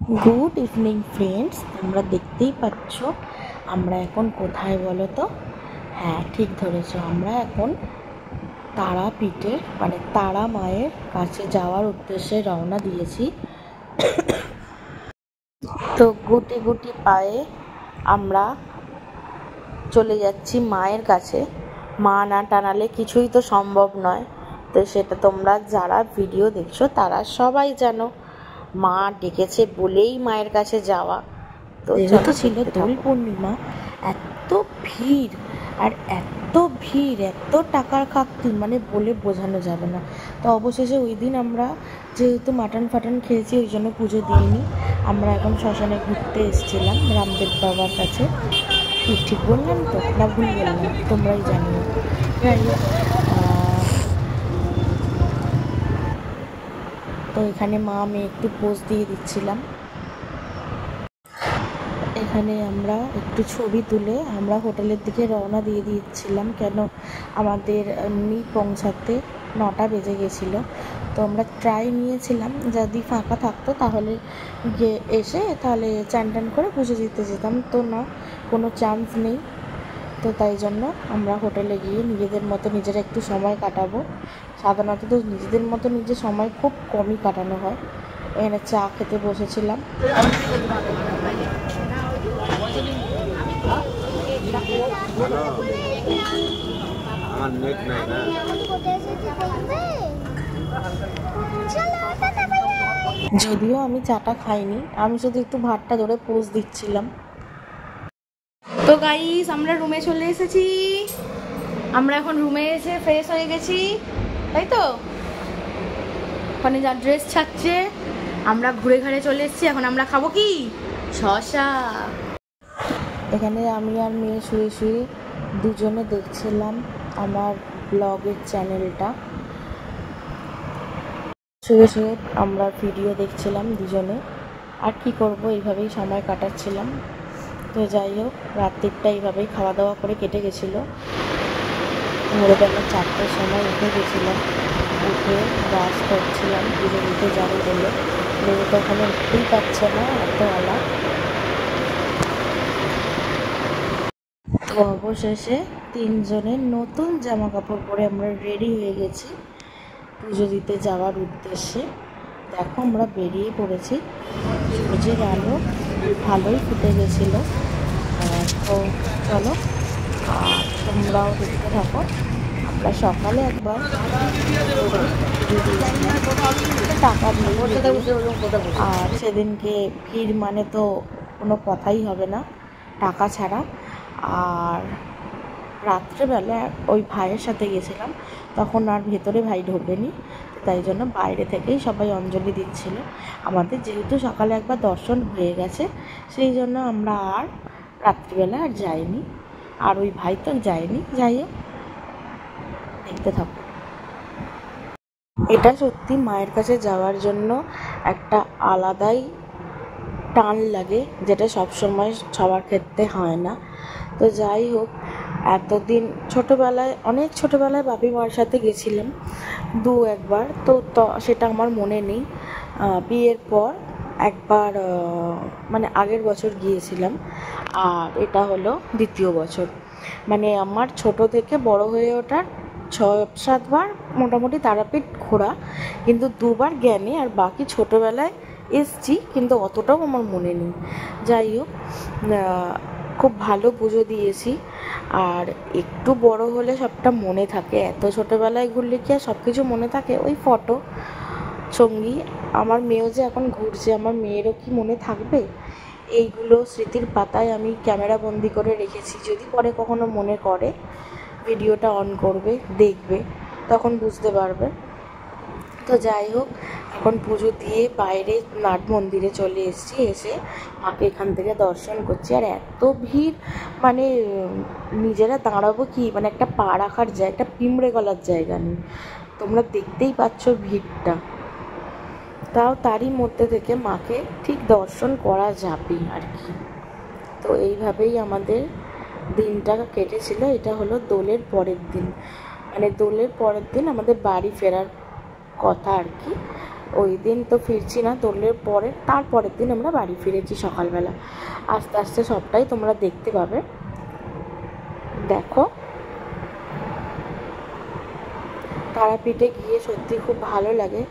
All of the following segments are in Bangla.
গুড ইভিনিং ফ্রেন্ডস, তোমরা দেখতেই পাচ্ছ আমরা এখন কোথায় বলো তো? হ্যাঁ, ঠিক ধরেছ, আমরা এখন তারাপীঠের মানে তারা মায়ের কাছে যাওয়ার উদ্দেশ্যে রওনা দিয়েছি। তো গুটি গুটি পায়ে আমরা চলে যাচ্ছি মায়ের কাছে। মা না টানালে কিছুই তো সম্ভব নয়। তো সেটা তোমরা যারা ভিডিও দেখছো তারা সবাই জানো, মা ডেকেছে বলেই মায়ের কাছে যাওয়া। তো যেহেতু ছিল দোল পূর্ণিমা, এত ভিড় আর এত ভিড়, এত টাকার খাকতি মানে বলে বোঝানো যাবে না। তো অবশেষে ওই দিন আমরা যেহেতু মাটন ফাটন খেয়েছি ওই জন্য পুজো দিইনি। আমরা এখন শ্মশানে ঘুরতে এসেছিলাম রামদেব বাবার কাছে। ঠিক বললাম তো না ভুল বললাম? তোমরাই জানিও। যাই হোক, তো এখানে মা মেয়ে একটু পোজ দিয়ে দিচ্ছিলাম। এখানে আমরা একটু ছবি তুলে আমরা হোটেলের দিকে রওনা দিয়ে দিচ্ছিলাম, কেন আমাদের এমনি পৌঁছাতে 9টা বেজে গেছিলো। তো আমরা ট্রাই নিয়েছিলাম যদি ফাঁকা থাকতো তাহলে গিয়ে এসে তাহলে চান টান করে পুজো দিতে যেতাম, তো না, কোনো চান্স নেই। তো তাই জন্য আমরা হোটেলে গিয়ে নিজেদের মতো নিজেরা একটু সময় কাটাবো। সাধারণত তো নিজেদের মতো নিজের সময় খুব কমই কাটানো হয়। এখানে চা খেতে বসেছিলাম। আমার নেট নাই না। যদিও আমি চাটা খাইনি, আমি শুধু একটু ভাতটা ধরে পোজ দিচ্ছিলাম। তো গাইস, আমরা রুমে চলে এসেছি। আমরা এখন রুমে এসে ফ্রেশ হয়ে গেছি, তাই তো? ওখানে যা ড্রেস ছাড়ছে, আমরা ঘুরে ঘুরে চলে এসেছি। এখন আমরা খাবো কি? শসা। এখানে আমি আর মেয়ে শুয়ে শুয়ে দুজনে দেখছিলাম আমার ব্লগের চ্যানেলটা। শুয়ে শুয়ে আমরা ভিডিও দেখছিলাম দুজনে, আর কি করব, এইভাবেই সময় কাটাচ্ছিলাম। তো যাই হোক, রাত্রিটা এইভাবেই খাওয়া দাওয়া করে কেটে গেছিলো। ভোরবেলা 4টার সময় উঠে গেছিলাম, উঠে ব্রাশ করছিলাম পুজো দিতে যাবো বলে। মেয়ে তো ওখানে উঠতেই পারছে না, এত আলা। তো অবশেষে তিনজনের নতুন জামা কাপড় পরে আমরা রেডি হয়ে গেছি পুজো দিতে যাওয়ার উদ্দেশ্যে। দেখো, আমরা বেরিয়ে পড়েছি। সূর্যের আলো ভালোই ফুটে গেছিলো। তো চলো, আর তোমরাও দেখতে থাকো। আমরা সকালে একবার টাকা দিয়ে, আর সেদিনকে ভিড় মানে তো কোনো কথাই হবে না টাকা ছাড়া। আর রাত্রেবেলা ওই ভাইয়ের সাথে গেছিলাম, তখন আর ভেতরে ভাই ঢোকেনি, তাই জন্য বাইরে থেকেই সবাই অঞ্জলি দিচ্ছিল। আমাদের যেহেতু সকালে একবার দর্শন হয়ে গেছে, সেই জন্য আমরা আর রাত্রিবেলা আর যাইনি, আর ওই ভাই তো যায়নি। যাই হোক, দেখতে থাকো। এটা সত্যি মায়ের কাছে যাওয়ার জন্য একটা আলাদাই টান লাগে, যেটা সবসময় সবার ক্ষেত্রে হয় না। তো যাই হোক, এতদিন ছোটোবেলায়, অনেক ছোটোবেলায় বাপি মার সাথে গেছিলাম একবার, তো সেটা আমার মনে নেই। বিয়ের পর একবার মানে আগের বছর গিয়েছিলাম, আর এটা হলো দ্বিতীয় বছর। মানে আমার ছোট থেকে বড় হয়ে ওঠার 6-7 বার মোটামুটি তারাপীঠ ঘোরা, কিন্তু 2বার জ্ঞানে, আর বাকি ছোটোবেলায় এসছি, কিন্তু অতটাও আমার মনে নেই। যাই হোক, খুব ভালো পুজো দিয়েছি। আর একটু বড় হলে সবটা মনে থাকে, এত ছোটোবেলায় ঘুরলে কি আর সব কিছু মনে থাকে? ওই ফটো সঙ্গী। আমার মেয়েও যে এখন ঘুরছে, আমার মেয়েরও কি মনে থাকবে? এইগুলো স্মৃতির পাতায় আমি ক্যামেরা বন্দি করে রেখেছি। যদি পরে কখনো মনে করে, ভিডিওটা অন করবে, দেখবে, তখন বুঝতে পারবে। তো যাই হোক, এখন পুজো দিয়ে বাইরে নাট মন্দিরে চলে এসেছি। এসে মাকে এখান থেকে দর্শন করছি, আর এত ভিড় মানে নিজেরা দাঁড়াবো কি, মানে একটা পা রাখার জায়গা, একটা পিঁমড়ে গলার জায়গা নেই। তোমরা দেখতেই পাচ্ছ ভিড়টা। তাও তারই মধ্যে থেকে মাকে ঠিক দর্শন করা যাবে আর কি। তো এইভাবেই আমাদের দিনটা কেটেছিল। এটা হলো দোলের পরের দিন, মানে দোলের পরের দিন আমাদের বাড়ি ফেরার কথা আর কি। ওই দিন তো ফিরছি না, দোলের পরে তারপরের দিন আমরা বাড়ি ফিরেছি সকালবেলা। আস্তে আস্তে সবটাই তোমরা দেখতে পাবে। দেখো, তারাপীঠে গিয়ে সত্যি খুব ভালো লাগে।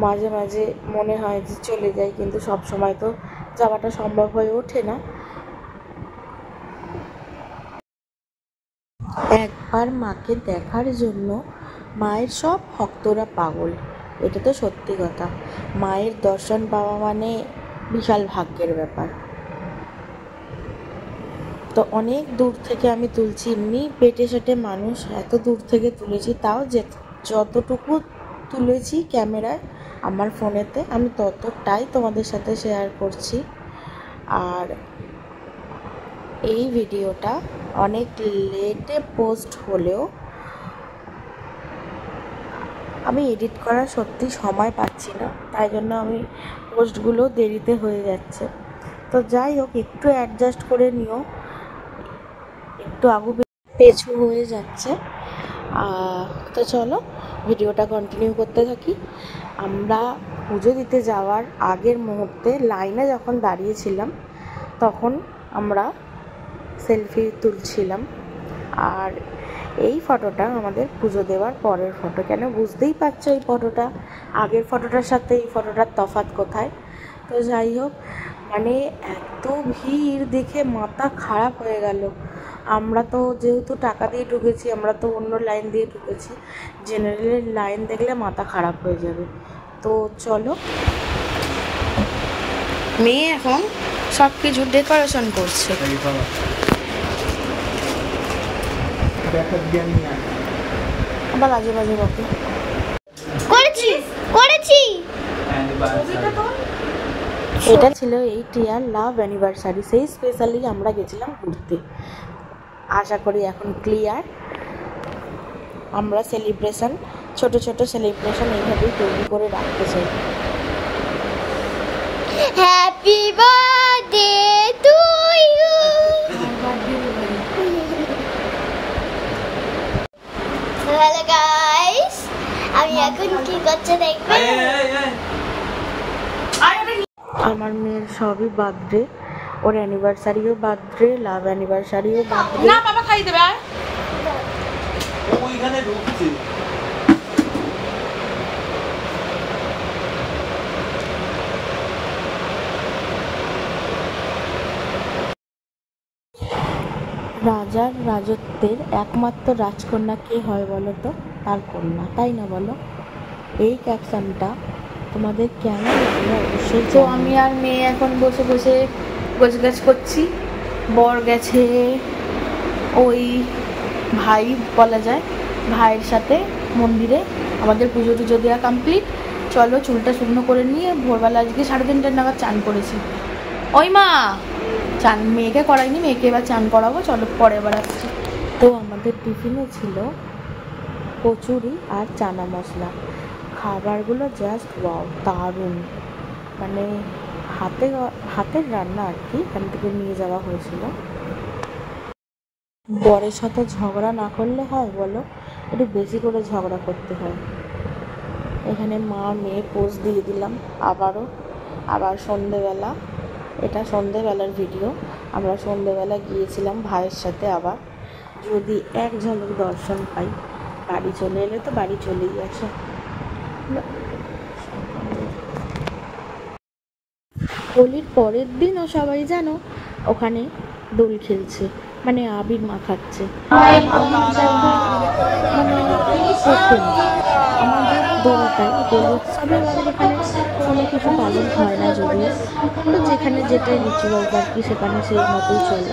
মাঝে মাঝে মনে হয় যে চলে যাই, কিন্তু সব সময় তো যাওয়াটা সম্ভব হয়ে ওঠে না। একবার মাকে দেখার জন্য মায়ের সব ভক্তরা পাগল, এটা তো সত্যি কথা। মায়ের দর্শন পাওয়া মানে বিশাল ভাগ্যের ব্যাপার। তো অনেক দূর থেকে আমি তুলছি, এমনি পেটে সেটে মানুষ, এত দূর থেকে তুলেছি, তাও যতটুকু তুলেছি ক্যামেরায় আমার ফোনেতে আমি ততটাই তোমাদের সাথে শেয়ার করছি। আর এই ভিডিওটা অনেক লেটে পোস্ট হলেও আমি এডিট করার সত্যি সময় পাচ্ছি না, তাই জন্য আমি পোস্টগুলো দেরিতে হয়ে যাচ্ছে। তো যাই হোক, একটু অ্যাডজাস্ট করে নিও, একটু আগু পেছু হয়ে যাচ্ছে। তো চলো ভিডিওটা কন্টিনিউ করতে থাকি। আমরা পুজো দিতে যাওয়ার আগের মুহূর্তে লাইনে যখন দাঁড়িয়েছিলাম তখন আমরা সেলফি তুলছিলাম। আর এই ফটোটা আমাদের পুজো দেওয়ার পরের ফটো। কেন বুঝতেই পারছো এই ফটোটা, আগের ফটোটার সাথে এই ফটোটার তফাৎ কোথায়। তো যাই হোক, মানে এত ভিড় দেখে মাথা খারাপ হয়ে গেল। আমরা তো যেহেতু টাকা দিয়ে ঢুকেছি, আমরা তো অন্য লাইন দিয়ে ঢুকেছি, জেনারেলের লাইন দেখলে মাথা খারাপ হয়ে যাবে। তো চলো, মেয়ে এখন সব কিছু ডেকোরেশন করছে। আবার আজে বাজে বকে করেছি। এটা ছিল 8 ইয়ার লাভ অ্যানিভার্সারি, সেই স্পেশালি আমরা গেছিলাম ঘুরতে। আশা করি এখন ক্লিয়ার। আমরা সেলিব্রেশন, ছোট ছোট সেলিব্রেশন এইভাবেই তৈরি করে রাখতে চাই। Happy birthday to you. Hello guys, আমি এখন কি করছে দেখবে। আমার মেয়ের সবই বার্থডে, ওর অ্যানিভার্সারিও বার্থডে, লাভ অ্যানিভার্সারিও বার্থডে। না বাবা খাই দেবে। আর ওইখানে ঢুকছে। রাজার রাজত্বের একমাত্র রাজকন্যা কে হয় বলো তো? তার কন্যা, তাই না বলো? এই ক্যাপশনটা তোমাদের কেমন লাগলো অবশ্যই। তো আমি আর মেয়ে এখন বসে বসে গোছগাছ করছি। বর গেছে ওই ভাই বলা যায়, ভাইয়ের সাথে মন্দিরে। আমাদের পুজো টুজো দেওয়া কমপ্লিট। চলো চুলটা শুকনো করে নিয়ে, ভোরবেলা আজকে 3:30 নাগাদ চান করেছি। ওই মা চান মেয়েকে করাইনি, মেয়েকে এবার চান করাবো, চলো পরে এবার আসছি। তো আমাদের টিফিনে ছিল কচুরি আর চানা মশলা। খাবারগুলো জাস্ট ওয়াও, দারুণ, মানে হাতের রান্না আর কি, এখান থেকে নিয়ে যাওয়া হয়েছিল। বরের সাথে ঝগড়া না করলে হয় বলো, একটু বেশি করে ঝগড়া করতে হয়। এখানে মা মেয়ে পোজ দিয়ে দিলাম আবার সন্ধেবেলা, এটা সন্ধেবেলার ভিডিও। আমরা সন্ধেবেলা গিয়েছিলাম ভাইয়ের সাথে, আবার যদি এক ঝলক দর্শন পাই। বাড়ি চলে এলে তো বাড়ি চলেই আসে। হোলির পরের দিনও সবাই জানো ওখানে দোল খেলছে, মানে আবির মাখাচ্ছে। মানে প্রথম আমাদের দোলটায়, দোল উৎসবে আমাদের এখানে কোনো কিছু পালন হয় না যদিও, তো যেখানে যেটা রিচুয়াল আর কি সেখানে সেই মতোই চলে।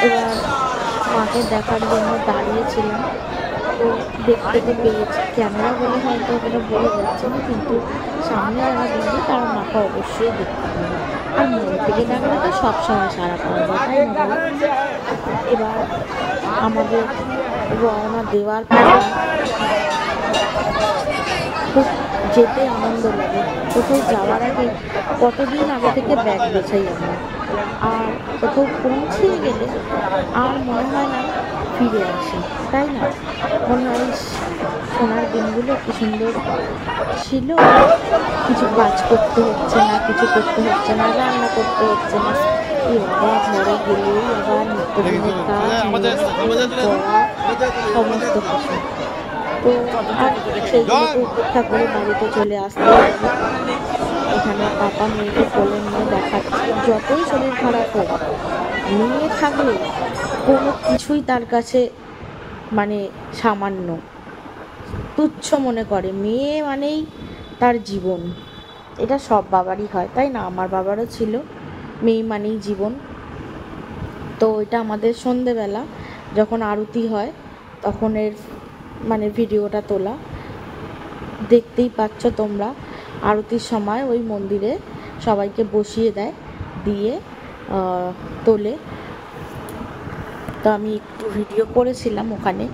এবার মাকে দেখার জন্য দাঁড়িয়েছিলাম, তো দেখতে তো পেয়েছি। ক্যামেরা বলে হয়তো ওখানে বলে যাচ্ছে না, কিন্তু সামনে যারা দেখবে তারা মাকে অবশ্যই দেখতে পাবে। আর মন থেকে দেখলে তো সবসময় সারা পাওয়া যায়, তাই না? এবার আমাদের রওনা দেওয়ার পর খুব যেতে আনন্দ লাগে। কোথাও যাওয়ার আগে কতদিন আগে থেকে ব্যাগ গোছাই আমরা, আর কোথাও পৌঁছিয়ে গেলে আর মনে হয় না ফিরে আসি, তাই না? মনে হয় সোনার দিনগুলো কি সুন্দর ছিল, কিছু কাজ করতে হচ্ছে না, কিছু করতে হচ্ছে না, রান্না করতে হচ্ছে না। কি বাবা, ঘরে গেলেই আবার নিত্যদিনের কাজ, পড়া, সমস্ত কিছু। তো আর সেগুলোকে উপেক্ষা করে বাড়িতে চলে আসতে হবে। এখানে পাপা মেয়েকে কোলে নিয়ে দেখাচ্ছে, যতই শরীর খারাপ হোক মেয়ে থাকলে কোনো কিছুই তার কাছে মানে সামান্য তুচ্ছ মনে করে। মেয়ে মানেই তার জীবন, এটা সব বাবারই হয়, তাই না? আমার বাবারও ছিল, মেয়ে মানেই জীবন। তো এটা আমাদের সন্ধেবেলা যখন আরতি হয় তখন এর মানে ভিডিওটা তোলা, দেখতেই পাচ্ছ তোমরা। আরতির সময় ওই মন্দিরে সবাইকে বসিয়ে দেয়, দিয়ে তোলে। তো আমি একটু ভিডিও করেছিলাম ওখানে।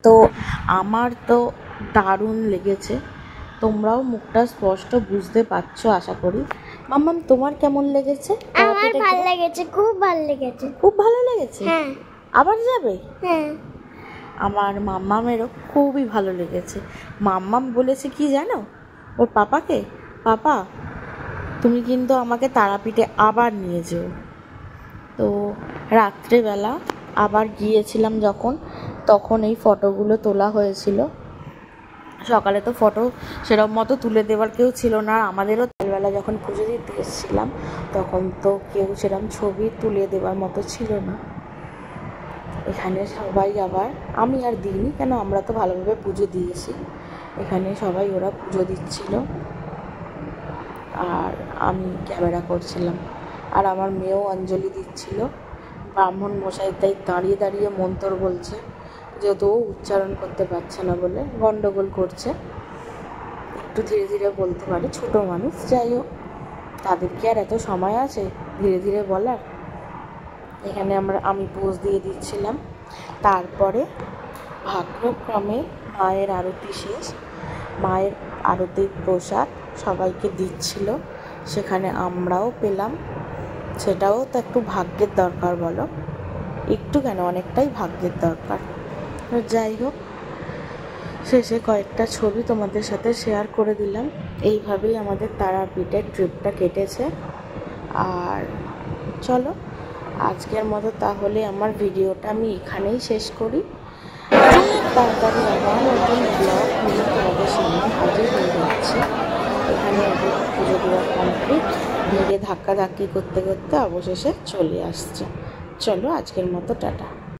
তো আমার তো দারুণ লেগেছে, তোমরাও মুখটা স্পষ্ট বুঝতে পারছো আশা করি। মাম্মাম, তোমার কেমন লেগেছে? আমার ভালো লেগেছে, খুব ভালো লেগেছে। খুব ভালো লেগেছে? হ্যাঁ। আবার যাবে? হ্যাঁ। আমার মাম্মামেরও খুবই ভালো লেগেছে। মাম্মাম বলেছে কি জানো ওর পাপাকে, পাপা তুমি কিন্তু আমাকে তারাপীঠে আবার নিয়ে যেও। তো রাত্রেবেলা আবার গিয়েছিলাম যখন, তখন এই ফটোগুলো তোলা হয়েছিল। সকালে তো ফটো সেরকম মতো তুলে দেওয়ার কেউ ছিল না, আমাদেরও সকালবেলা যখন পুজো দিতে এসেছিলাম তখন তো কেউ সেরকম ছবি তুলে দেওয়ার মতো ছিল না। এখানে সবাই আবার, আমি আর দিইনি কেন, আমরা তো ভালোভাবে পুজো দিয়েছি। এখানে সবাই ওরা পুজো দিচ্ছিল আর আমি ক্যামেরা করছিলাম, আর আমার মেয়েও অঞ্জলি দিচ্ছিল। ব্রাহ্মণ মশাই তাই দাঁড়িয়ে দাঁড়িয়ে মন্তর বলছে, যেহেতু ও উচ্চারণ করতে পারছে না বলে গন্ডগোল করছে, একটু ধীরে ধীরে বলতে পারে, ছোটো মানুষ। যাই হোক, তাদের কি আর এত সময় আছে ধীরে ধীরে বলার? এখানে আমি পোজ দিয়ে দিচ্ছিলাম। তারপরে ভাগ্যক্রমে মায়ের আরতি শেষ, মায়ের আরতির প্রসাদ সবাইকে দিচ্ছিল, সেখানে আমরাও পেলাম। সেটাও তো একটু ভাগ্যের দরকার, বলো? একটু কেন, অনেকটাই ভাগ্যের দরকার। যাই হোক, শেষে কয়েকটা ছবি তোমাদের সাথে শেয়ার করে দিলাম। এইভাবেই আমাদের তারাপীঠের ট্রিপটা কেটেছে। আর চলো আজকের মতো তাহলে আমার ভিডিওটা আমি এখানেই শেষ করি। তাড়াতাড়ি আবার নতুন ব্লগ নিয়ে তোমাদের সামনে হাজির হয়ে যাচ্ছে। এখানে ওদের পুজো দেওয়া কমপ্লিট, ভিড়ে ধাক্কাধাক্কি করতে করতে অবশেষে চলে আসছে। চলো আজকের মতো টাটা।